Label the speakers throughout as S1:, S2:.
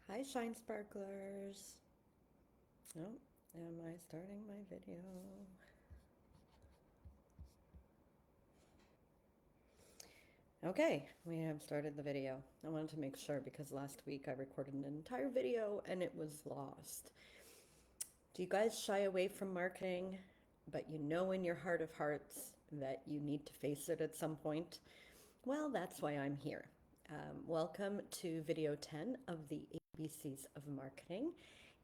S1: Hi, ShineSparklers. Oh, am I starting my video? Okay, we have started the video. I wanted to make sure because last week I recorded an entire video and it was lost. Do you guys shy away from marketing, but you know in your heart of hearts that you need to face it at some point? Well, that's why I'm here. Welcome to video 10 of the ABCs of Marketing.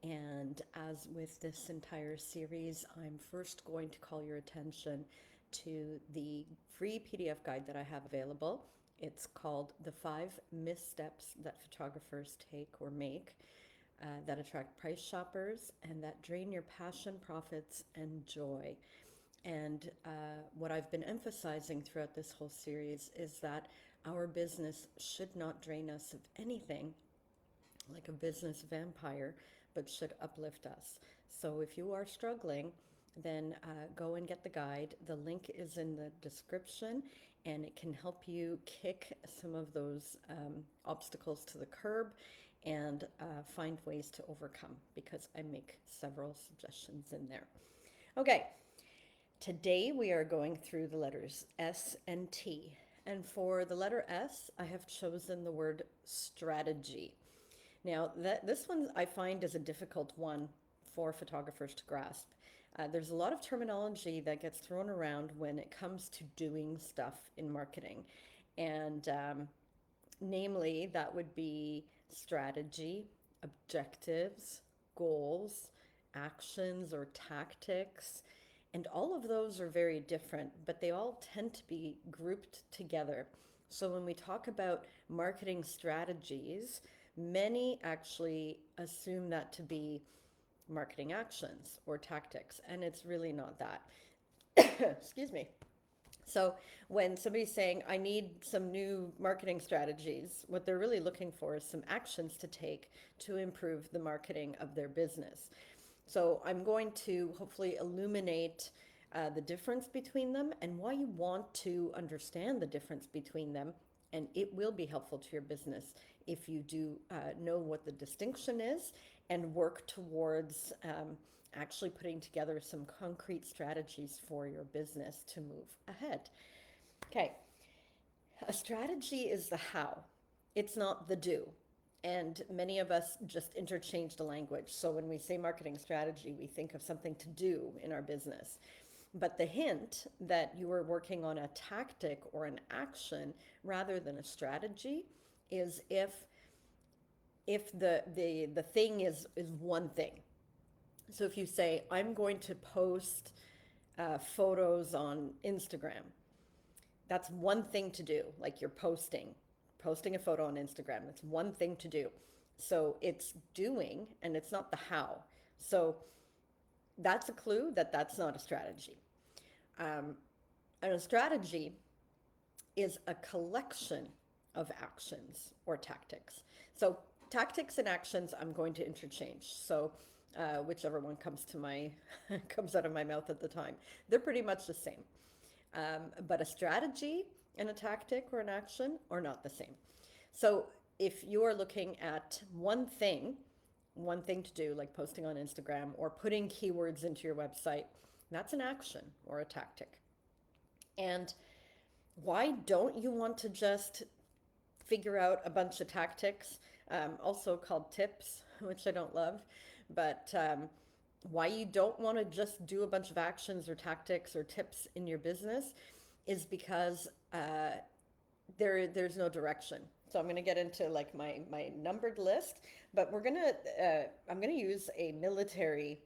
S1: And as with this entire series, I'm first going to call your attention to the free PDF guide that I have available. It's called The 5 Missteps That Photographers Take or Make that Attract Price Shoppers and that Drain Your Passion, Profits, and Joy. And what I've been emphasizing throughout this whole series is that our business should not drain us of anything like a business vampire, but should uplift us. So if you are struggling, then go and get the guide. The link is in the description and it can help you kick some of those obstacles to the curb and find ways to overcome because I make several suggestions in there. Okay, today we are going through the letters S and T. And for the letter S, I have chosen the word strategy. Now, this one I find is a difficult one for photographers to grasp. There's a lot of terminology that gets thrown around when it comes to doing stuff in marketing. And namely, that would be strategy, objectives, goals, actions, or tactics. And all of those are very different, but they all tend to be grouped together. So when we talk about marketing strategies, many actually assume that to be marketing actions or tactics, and it's really not that. Excuse me. So when somebody's saying, I need some new marketing strategies, what they're really looking for is some actions to take to improve the marketing of their business. So I'm going to hopefully illuminate the difference between them and why you want to understand the difference between them. And it will be helpful to your business if you do know what the distinction is and work towards actually putting together some concrete strategies for your business to move ahead. Okay, a strategy is the how, it's not the do. And many of us just interchange the language. So when we say marketing strategy, we think of something to do in our business. But the hint that you are working on a tactic or an action rather than a strategy is if the thing is one thing. So if you say, I'm going to post photos on Instagram, that's one thing to do. Like you're posting a photo on Instagram. That's one thing to do. So it's doing and it's not the how. So that's a clue that that's not a strategy. And a strategy is a collection of actions or tactics. So tactics and actions I'm going to interchange. So whichever one comes to my comes out of my mouth at the time. They're pretty much the same. But a strategy and a tactic or an action are not the same. So if you're looking at one thing to do, like posting on Instagram or putting keywords into your website, that's an action or a tactic. And why don't you want to just figure out a bunch of tactics, also called tips, which I don't love, but why you don't want to just do a bunch of actions or tactics or tips in your business is because there's no direction. So I'm going to get into like my numbered list, but I'm going to use a military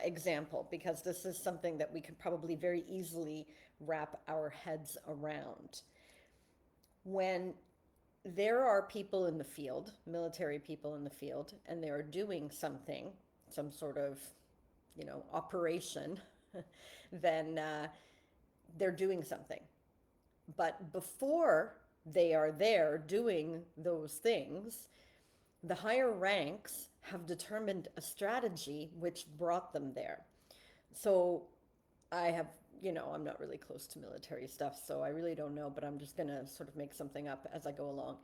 S1: example because this is something that we could probably very easily wrap our heads around. When there are people in the field, military people in the field, and they are doing something, some sort of, operation, then they're doing something. But before they are there doing those things, the higher ranks have determined a strategy which brought them there. So I have, I'm not really close to military stuff, so I really don't know, but I'm just going to sort of make something up as I go along.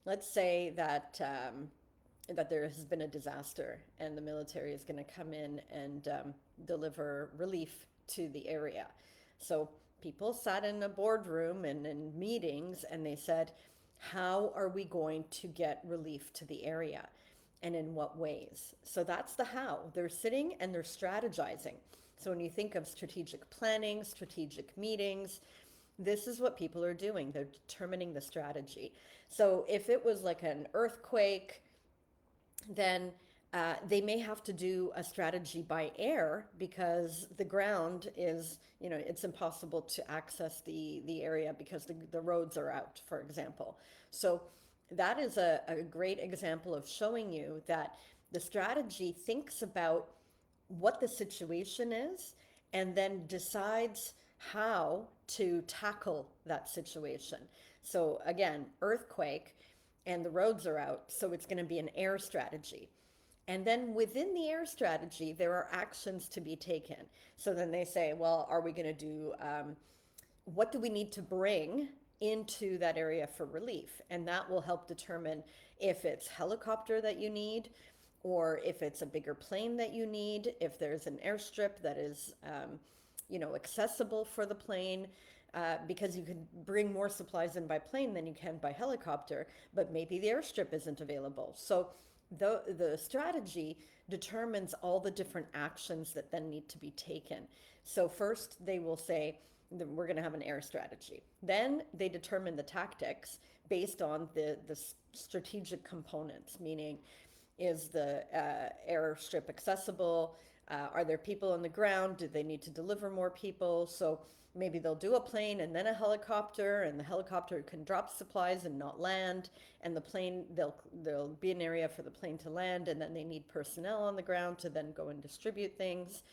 S1: Let's say that that there has been a disaster and the military is going to come in and deliver relief to the area. So people sat in a boardroom and in meetings and they said, how are we going to get relief to the area and in what ways? So that's the how. They're sitting and they're strategizing. So when you think of strategic planning, strategic meetings, this is what people are doing. They're determining the strategy. So if it was like an earthquake, then they may have to do a strategy by air because the ground is, it's impossible to access the area because the roads are out, for example. So that is a great example of showing you that the strategy thinks about what the situation is and then decides how to tackle that situation. So again, earthquake and the roads are out, so it's going to be an air strategy. And then within the air strategy, there are actions to be taken. So then they say, well, are we going to do, what do we need to bring into that area for relief? And that will help determine if it's helicopter that you need, or if it's a bigger plane that you need, if there's an airstrip that is, accessible for the plane, because you can bring more supplies in by plane than you can by helicopter, but maybe the airstrip isn't available. So the strategy determines all the different actions that then need to be taken. So first they will say that we're going to have an air strategy. Then they determine the tactics based on the strategic components, meaning is the airstrip accessible? Are there people on the ground? Do they need to deliver more people? So maybe they'll do a plane and then a helicopter, and the helicopter can drop supplies and not land, and the plane, there'll be an area for the plane to land, and then they need personnel on the ground to then go and distribute things.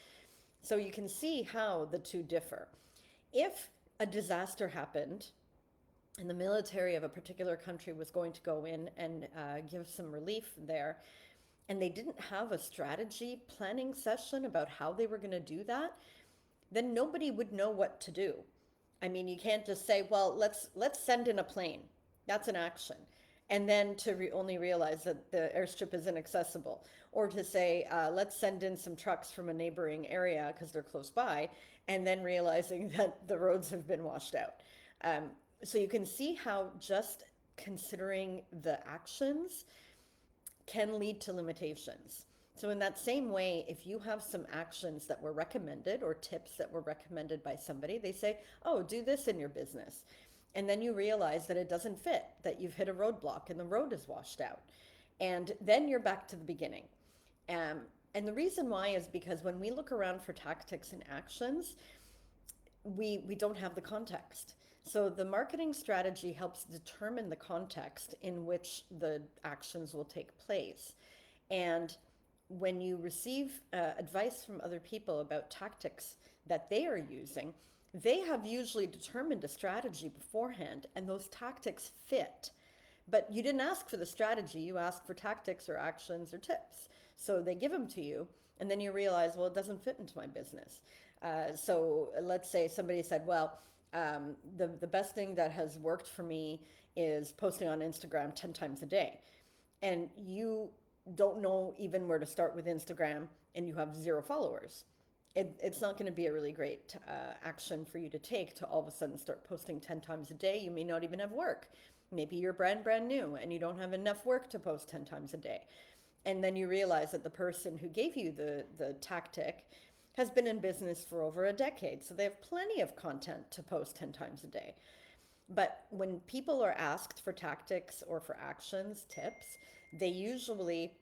S1: So you can see how the two differ. If a disaster happened and the military of a particular country was going to go in and give some relief there, and they didn't have a strategy planning session about how they were going to do that, then nobody would know what to do. I mean, you can't just say, well, let's send in a plane. That's an action. And then to only realize that the airstrip is inaccessible. Or to say, let's send in some trucks from a neighboring area because they're close by, and then realizing that the roads have been washed out. So you can see how just considering the actions can lead to limitations. So in that same way, if you have some actions that were recommended or tips that were recommended by somebody, they say, oh, do this in your business. And then you realize that it doesn't fit, that you've hit a roadblock and the road is washed out. And then you're back to the beginning. And the reason why is because when we look around for tactics and actions, we don't have the context. So the marketing strategy helps determine the context in which the actions will take place. And when you receive advice from other people about tactics that they are using, they have usually determined a strategy beforehand, and those tactics fit. But you didn't ask for the strategy, you asked for tactics or actions or tips. So they give them to you, and then you realize, well, it doesn't fit into my business. So let's say somebody said, well, the best thing that has worked for me is posting on Instagram 10 times a day. And you don't know even where to start with Instagram, and you have 0 followers. It's not going to be a really great action for you to take to all of a sudden start posting 10 times a day. You may not even have work. Maybe you're brand new and you don't have enough work to post 10 times a day. And then you realize that the person who gave you the tactic has been in business for over a decade. So they have plenty of content to post 10 times a day. But when people are asked for tactics or for actions, tips, they usually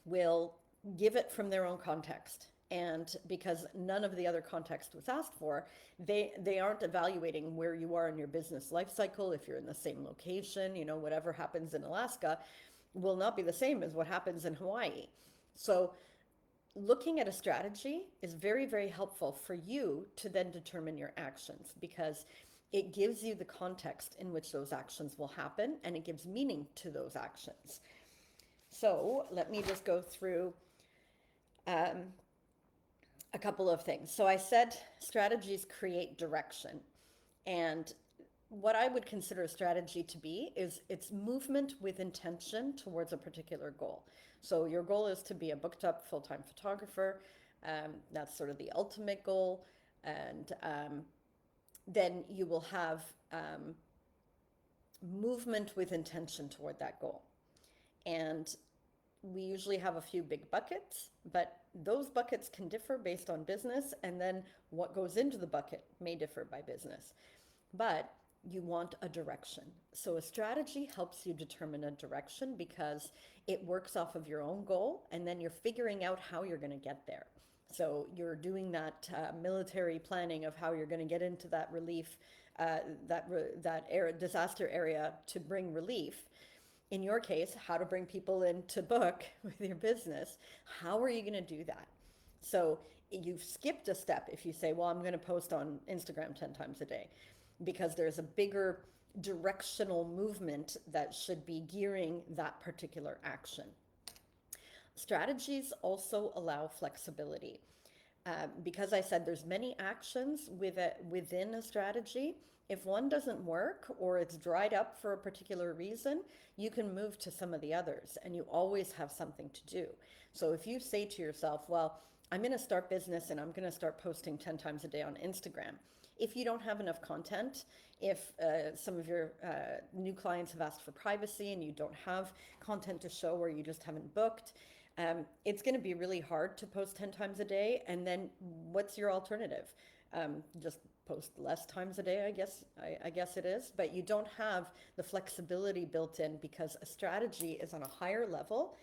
S1: will give it from their own context. And because none of the other context was asked for, they aren't evaluating where you are in your business life cycle. If you're in the same location, whatever happens in Alaska will not be the same as what happens in Hawaii. So looking at a strategy is very, very helpful for you to then determine your actions, because it gives you the context in which those actions will happen, and it gives meaning to those actions. So let me just go through a couple of things. So I said strategies create direction, and what I would consider a strategy to be is it's movement with intention towards a particular goal. So your goal is to be a booked up full-time photographer. That's sort of the ultimate goal. And then you will have movement with intention toward that goal. And we usually have a few big buckets, but those buckets can differ based on business, and then what goes into the bucket may differ by business. But you want a direction. So a strategy helps you determine a direction because it works off of your own goal, and then you're figuring out how you're going to get there. So you're doing that military planning of how you're going to get into that relief, disaster area to bring relief. In your case, how to bring people in to book with your business. How are you going to do that? So you've skipped a step if you say, well, I'm going to post on Instagram 10 times a day, because there's a bigger directional movement that should be gearing that particular action. Strategies also allow flexibility. Because I said there's many actions within a strategy, if one doesn't work or it's dried up for a particular reason, you can move to some of the others, and you always have something to do. So if you say to yourself, well, I'm going to start business and I'm going to start posting 10 times a day on Instagram. If you don't have enough content, if some of your new clients have asked for privacy and you don't have content to show, or you just haven't booked, it's going to be really hard to post 10 times a day. And then what's your alternative? Just post less times a day, I guess it is. But you don't have the flexibility built in, because a strategy is on a higher level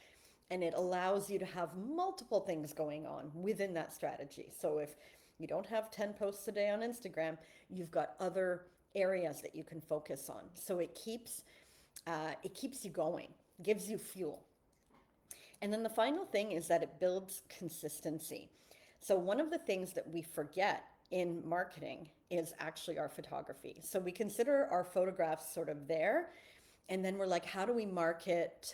S1: and it allows you to have multiple things going on within that strategy. So if you don't have 10 posts a day on Instagram, you've got other areas that you can focus on. So it keeps you going, gives you fuel. And then the final thing is that it builds consistency. So one of the things that we forget in marketing is actually our photography. So we consider our photographs sort of there, and then we're like, how do we market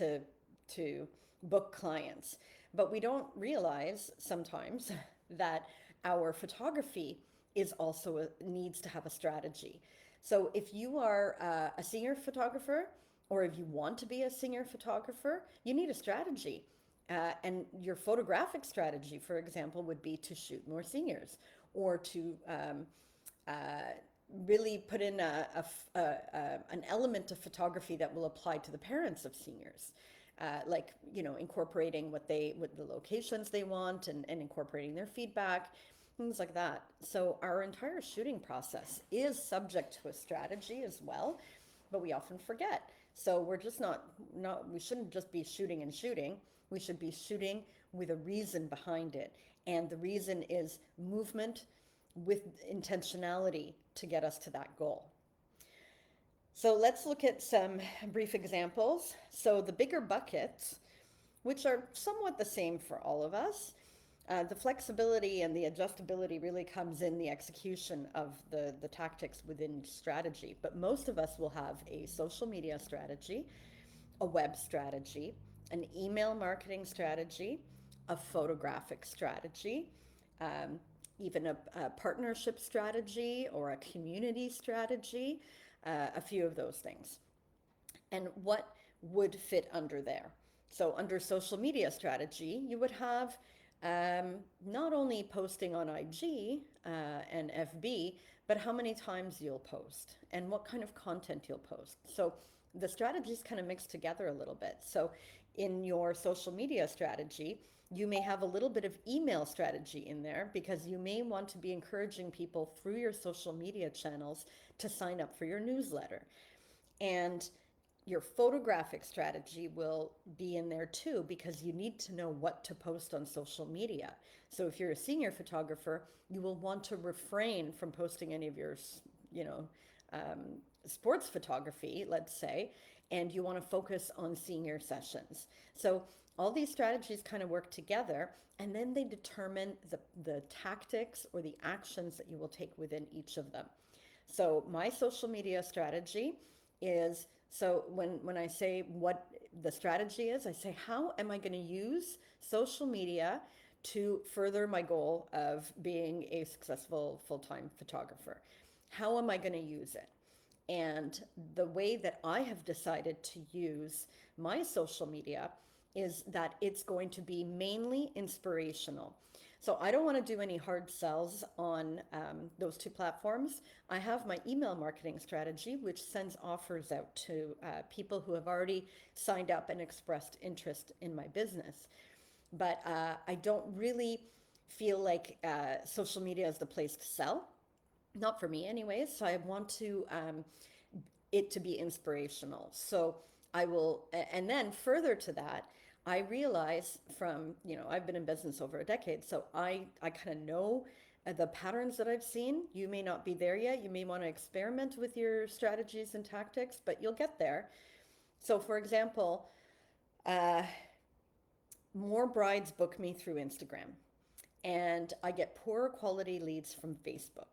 S1: to book clients? But we don't realize sometimes that our photography is also needs to have a strategy. So if you are a senior photographer, or if you want to be a senior photographer, you need a strategy. And your photographic strategy, for example, would be to shoot more seniors, or to really put in an element of photography that will apply to the parents of seniors. Like, incorporating what the locations they want, and incorporating their feedback, things like that. So our entire shooting process is subject to a strategy as well, but we often forget. So we're just we shouldn't just be shooting and shooting. We should be shooting with a reason behind it. And the reason is movement with intentionality to get us to that goal. So let's look at some brief examples. So the bigger buckets, which are somewhat the same for all of us, the flexibility and the adjustability really comes in the execution of the tactics within strategy. But most of us will have a social media strategy, a web strategy, an email marketing strategy, a photographic strategy, even a partnership strategy or a community strategy, a few of those things. And what would fit under there? So under social media strategy, you would have not only posting on IG and FB, but how many times you'll post and what kind of content you'll post. So the strategies kind of mix together a little bit. So in your social media strategy, you may have a little bit of email strategy in there, because you may want to be encouraging people through your social media channels to sign up for your newsletter. And your photographic strategy will be in there too, because you need to know what to post on social media. So if you're a senior photographer, you will want to refrain from posting any of your, sports photography, let's say, and you want to focus on senior sessions. So all these strategies kind of work together, and then they determine the tactics or the actions that you will take within each of them. So my social media strategy is, so when I say what the strategy is, I say, how am I going to use social media to further my goal of being a successful full-time photographer? How am I going to use it? And the way that I have decided to use my social media is that it's going to be mainly inspirational. So I don't want to do any hard sells on those two platforms. I have my email marketing strategy, which sends offers out to people who have already signed up and expressed interest in my business. But I don't really feel like social media is the place to sell. Not for me, anyways. So I want it to be inspirational. So I will, and then further to that, I realize from, I've been in business over a decade, so I kind of know the patterns that I've seen. You may not be there yet. You may want to experiment with your strategies and tactics, but you'll get there. So, for example, uh, more brides book me through Instagram, and I get poorer quality leads from Facebook.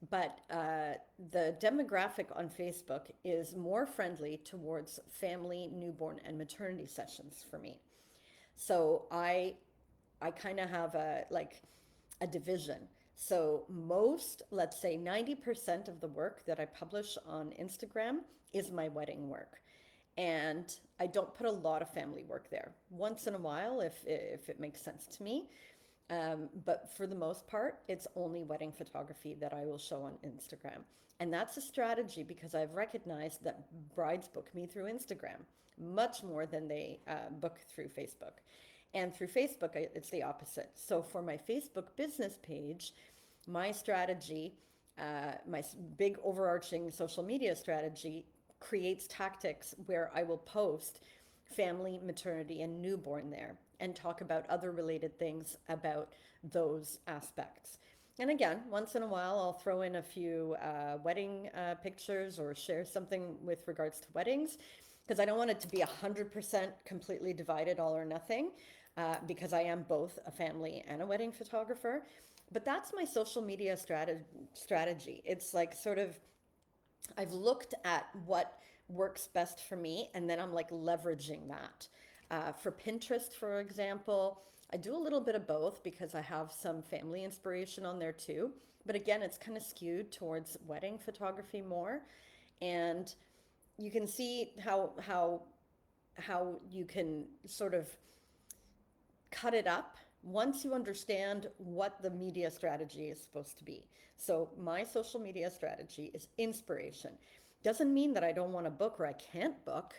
S1: But the demographic on Facebook is more friendly towards family, newborn, and maternity sessions for me. So I kind of have a division. So most, let's say 90% of the work that I publish on Instagram is my wedding work. And I don't put a lot of family work there. Once in a while, if it makes sense to me. But for the most part, it's only wedding photography that I will show on Instagram. And that's a strategy because I've recognized that brides book me through Instagram much more than they book through Facebook. And through Facebook, it's the opposite. So for my Facebook business page, my strategy, my big overarching social media strategy creates tactics where I will post family, maternity, and newborn there and talk about other related things about those aspects. And again, once in a while, I'll throw in a few wedding pictures or share something with regards to weddings because I don't want it to be 100% completely divided, all or nothing, because I am both a family and a wedding photographer. But that's my social media strategy. It's like sort of, I've looked at what works best for me, and then I'm like leveraging that. For Pinterest, for example, I do a little bit of both because I have some family inspiration on there too. But again, it's kind of skewed towards wedding photography more. And you can see how you can sort of cut it up once you understand what the media strategy is supposed to be. So my social media strategy is inspiration. Doesn't mean that I don't want to book or I can't book.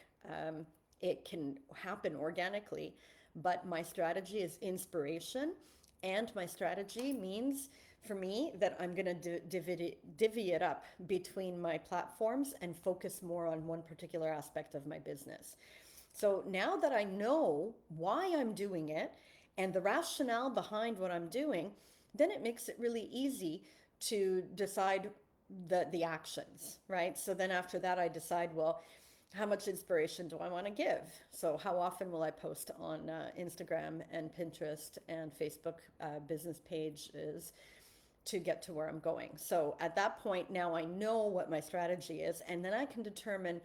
S1: It can happen organically, but my strategy is inspiration. And my strategy means for me that I'm going to divvy it up between my platforms and focus more on one particular aspect of my business. So now that I know why I'm doing it and the rationale behind what I'm doing, then it makes it really easy to decide the actions, right? So then after that, I decide, well, how much inspiration do I want to give? So how often will I post on Instagram and Pinterest and Facebook business pages to get to where I'm going? So at that point, now I know what my strategy is, and then I can determine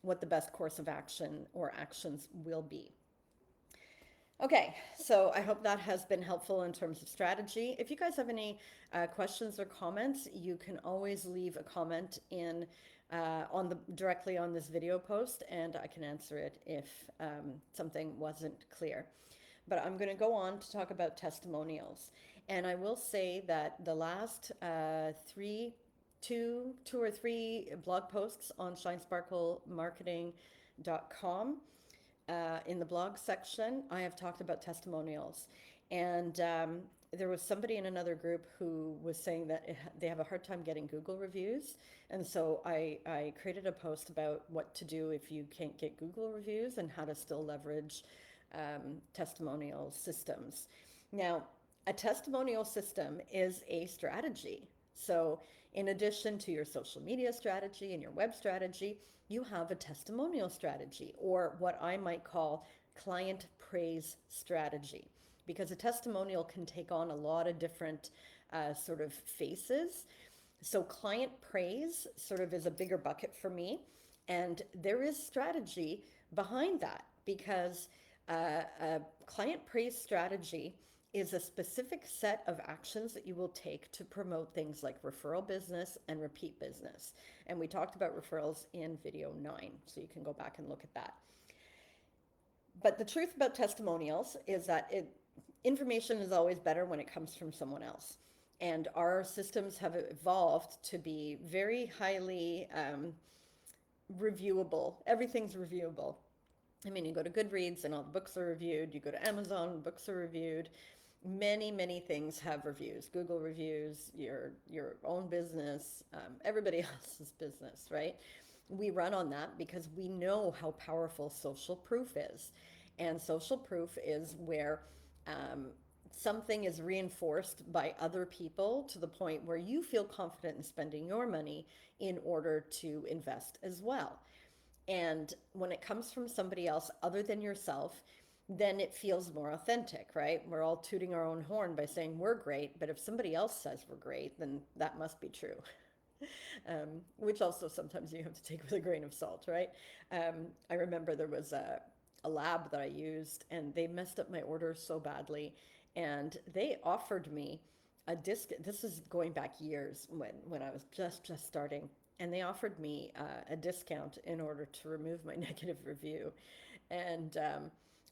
S1: what the best course of action or actions will be. Okay, so I hope that has been helpful in terms of strategy. If you guys have any questions or comments, you can always leave a comment in directly on this video post, and I can answer it if something wasn't clear. But I'm going to go on to talk about testimonials, and I will say that the last two or three blog posts on ShineSparkleMarketing.com. In the blog section, I have talked about testimonials. And there was somebody in another group who was saying that they have a hard time getting Google reviews. And so I created a post about what to do if you can't get Google reviews and how to still leverage testimonial systems. Now, a testimonial system is a strategy. So in addition to your social media strategy and your web strategy, you have a testimonial strategy, or what I might call client praise strategy, because a testimonial can take on a lot of different sort of faces. So client praise sort of is a bigger bucket for me, and there is strategy behind that, because a client praise strategy is a specific set of actions that you will take to promote things like referral business and repeat business. And we talked about referrals in video 9, so you can go back and look at that. But the truth about testimonials is that information is always better when it comes from someone else. And our systems have evolved to be very highly reviewable. Everything's reviewable. I mean, you go to Goodreads and all the books are reviewed. You go to Amazon, books are reviewed. Many things have reviews. Google reviews, your own business, everybody else's business, right? We run on that because we know how powerful social proof is. And social proof is where something is reinforced by other people to the point where you feel confident in spending your money in order to invest as well. And when it comes from somebody else other than yourself, then it feels more authentic, right? We're all tooting our own horn by saying we're great, but if somebody else says we're great, then that must be true. Which also sometimes you have to take with a grain of salt, right? I remember there was a lab that I used and they messed up my order so badly. And they offered me a disc. This is going back years when I was just starting. And they offered me a discount in order to remove my negative review. And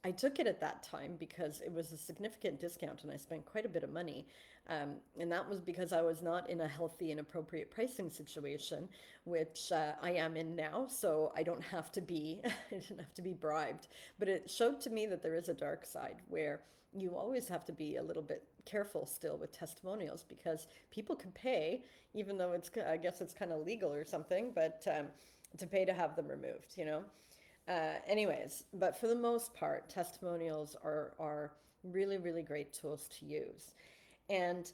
S1: I took it at that time because it was a significant discount and I spent quite a bit of money. And that was because I was not in a healthy and appropriate pricing situation, which I am in now. So I don't have to be, I didn't have to be bribed. But it showed to me that there is a dark side where you always have to be a little bit careful still with testimonials because people can pay, even though I guess it's kind of legal or something, but to pay to have them removed, you know? Anyways, but for the most part, testimonials are really great tools to use. And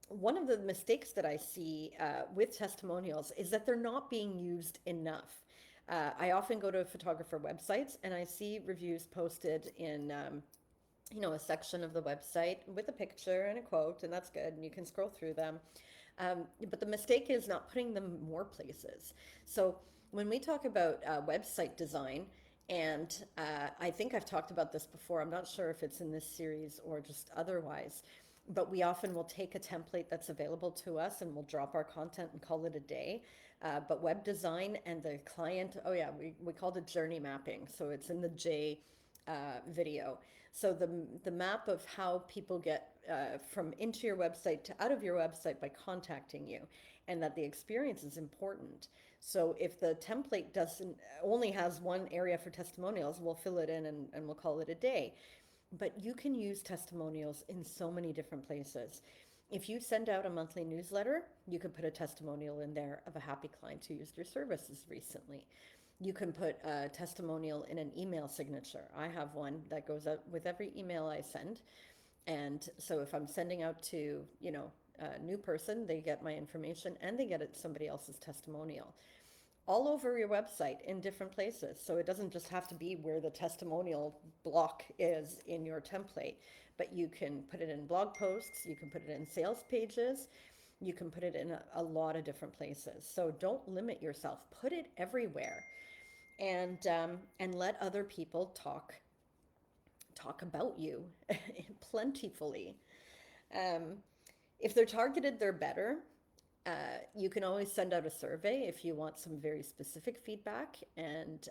S1: one of the mistakes that I see with testimonials is that they're not being used enough. I often go to photographer websites and I see reviews posted in a section of the website with a picture and a quote, and that's good, and you can scroll through them. But the mistake is not putting them more places. So when we talk about website design, and I think I've talked about this before, I'm not sure if it's in this series or just otherwise, but we often will take a template that's available to us and we'll drop our content and call it a day. But web design and the client, oh yeah, we called it journey mapping. So it's in the J video. So the map of how people get from into your website to out of your website by contacting you, and that the experience is important. So if the template doesn't only has one area for testimonials, we'll fill it in and we'll call it a day. But you can use testimonials in so many different places. If you send out a monthly newsletter, you could put a testimonial in there of a happy client who used your services recently. You can put a testimonial in an email signature. I have one that goes out with every email I send. And so if I'm sending out to, a new person, they get my information and they get somebody else's testimonial all over your website in different places. So it doesn't just have to be where the testimonial block is in your template, but you can put it in blog posts, you can put it in sales pages, you can put it in a lot of different places. So don't limit yourself, put it everywhere. And let other people talk about you plentifully. If they're targeted, they're better. You can always send out a survey if you want some very specific feedback and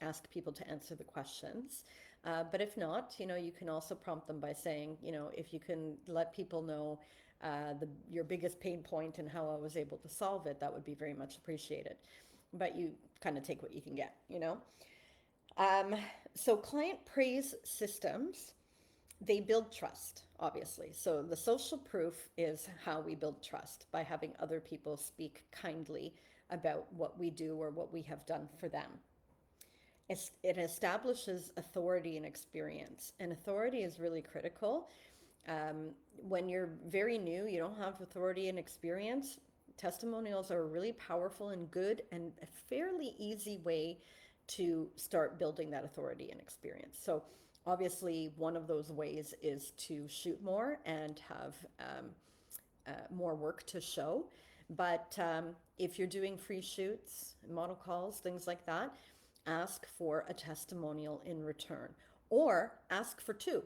S1: ask people to answer the questions. But if not, you can also prompt them by saying, if you can let people know your biggest pain point and how I was able to solve it, that would be very much appreciated. But you kind of take what you can get, So client praise systems, they build trust, obviously. So the social proof is how we build trust, by having other people speak kindly about what we do or what we have done for them. It establishes authority and experience, and authority is really critical. When you're very new, you don't have authority and experience, testimonials are a really powerful and good and a fairly easy way to start building that authority and experience. So obviously one of those ways is to shoot more and have more work to show. But if you're doing free shoots, model calls, things like that, ask for a testimonial in return, or ask for two.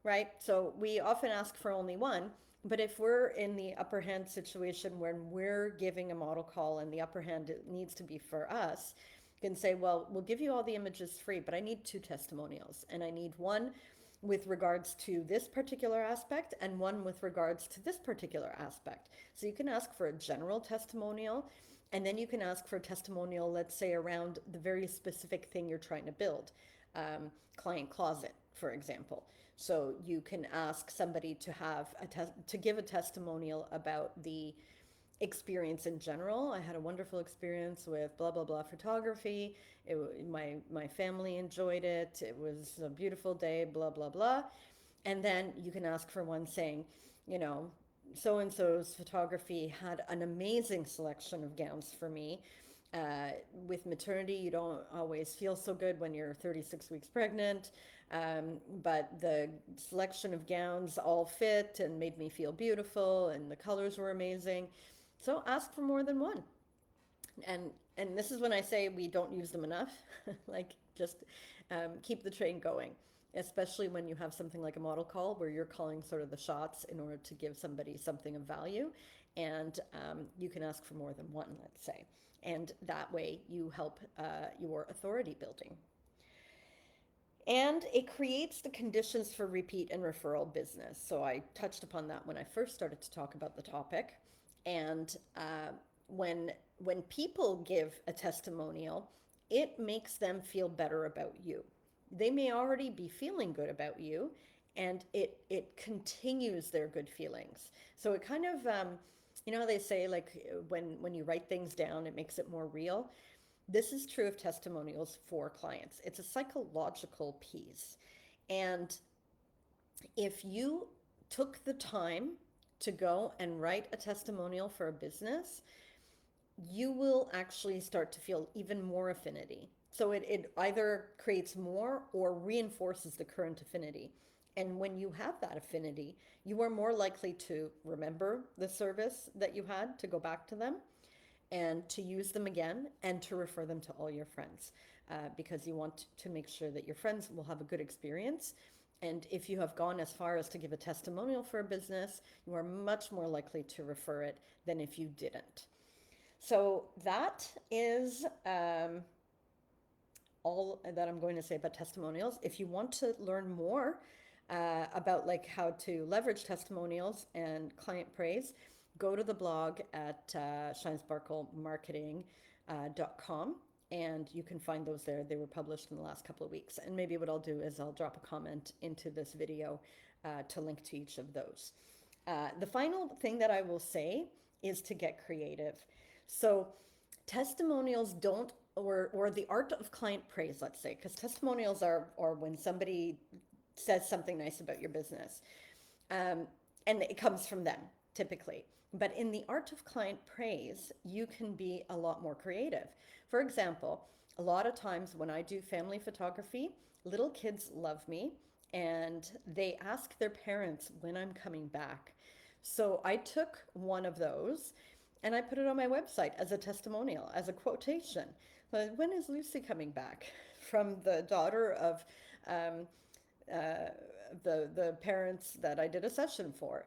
S1: right? So we often ask for only one, but if we're in the upper hand situation when we're giving a model call and the upper hand needs to be for us, you can say, well, we'll give you all the images free, but I need two testimonials, and I need one with regards to this particular aspect and one with regards to this particular aspect. So you can ask for a general testimonial, and then you can ask for a testimonial, let's say, around the very specific thing you're trying to build. Client closet, for example. So you can ask somebody to have to give a testimonial about the experience in general. I had a wonderful experience with blah blah blah photography. My family enjoyed it. It was a beautiful day. Blah blah blah. And then you can ask for one saying, you know, so and so's photography had an amazing selection of gowns for me. With maternity, you don't always feel so good when you're 36 weeks pregnant, but the selection of gowns all fit and made me feel beautiful, and the colors were amazing. So ask for more than one. And and this is when I say we don't use them enough. Like just keep the train going, especially when you have something like a model call where you're calling sort of the shots in order to give somebody something of value. And you can ask for more than one, let's say. And that way you help your authority building. And it creates the conditions for repeat and referral business. So I touched upon that when I first started to talk about the topic. And when people give a testimonial, it makes them feel better about you. They may already be feeling good about you, and it continues their good feelings. So it kind of you know how they say, like, when you write things down, it makes it more real. This is true of testimonials for clients. It's a psychological piece. And if you took the time to go and write a testimonial for a business, you will actually start to feel even more affinity. So it either creates more or reinforces the current affinity. And when you have that affinity, you are more likely to remember the service that you had, to go back to them and to use them again and to refer them to all your friends, because you want to make sure that your friends will have a good experience. And if you have gone as far as to give a testimonial for a business, you are much more likely to refer it than if you didn't. So that is all that I'm going to say about testimonials. If you want to learn more about like how to leverage testimonials and client praise, go to the blog at ShineSparkleMarketing.com, and you can find those there. They were published in the last couple of weeks. And maybe what I'll do is I'll drop a comment into this video to link to each of those. The final thing that I will say is to get creative. So testimonials don't, or the art of client praise, let's say, because testimonials are when somebody says something nice about your business, and it comes from them typically. But in the art of client praise, you can be a lot more creative. For example, a lot of times when I do family photography, little kids love me and they ask their parents when I'm coming back. So I took one of those and I put it on my website as a testimonial, as a quotation. When is Lucy coming back? From the daughter of the parents that I did a session for.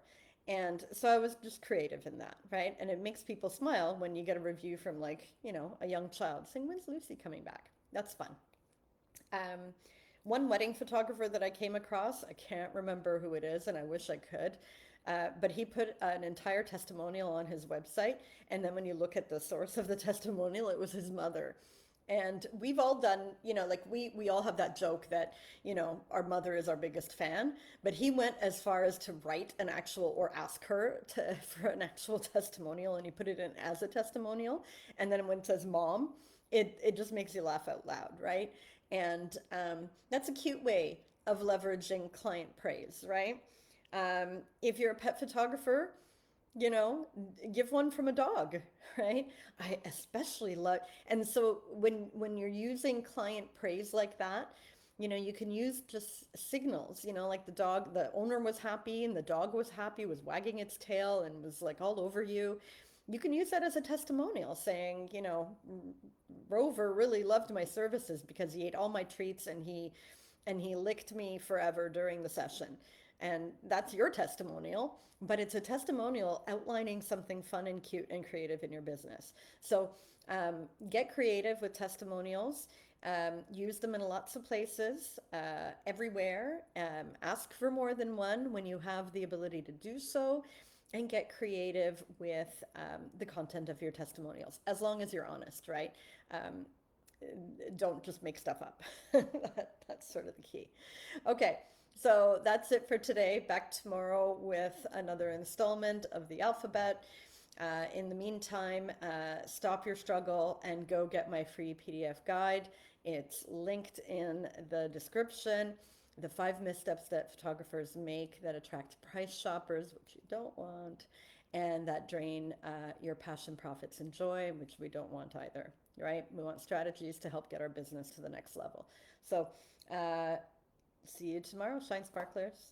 S1: And so I was just creative in that, right? And it makes people smile when you get a review from, like, you know, a young child saying, when's Lucy coming back? That's fun. One wedding photographer that I came across, I can't remember who it is, and I wish I could, but he put an entire testimonial on his website. And then when you look at the source of the testimonial, it was his mother. And we've all done, you know, like we all have that joke that, you know, our mother is our biggest fan, but he went as far as to write an actual, or ask her for an actual testimonial, and he put it in as a testimonial. And then when it says mom, it just makes you laugh out loud, right? And that's a cute way of leveraging client praise, right? If you're a pet photographer, you know, give one from a dog, right? I especially love, and so when you're using client praise like that, you know, you can use just signals, you know, like the owner was happy and the dog was happy, was wagging its tail and was like all over you. You can use that as a testimonial saying, you know, Rover really loved my services because he ate all my treats and he and he licked me forever during the session. And that's your testimonial, but it's a testimonial outlining something fun and cute and creative in your business. So get creative with testimonials. Use them in lots of places, everywhere. Ask for more than one when you have the ability to do so, and get creative with the content of your testimonials, as long as you're honest, right? Don't just make stuff up. That's sort of the key. Okay, so that's it for today. Back tomorrow with another installment of the alphabet. In the meantime, stop your struggle and go get my free PDF guide. It's linked in the description. The 5 missteps that photographers make that attract price shoppers, which you don't want, and that drain your passion, profits, and joy, which we don't want either, right? We want strategies to help get our business to the next level. So see you tomorrow, Shine Sparklers.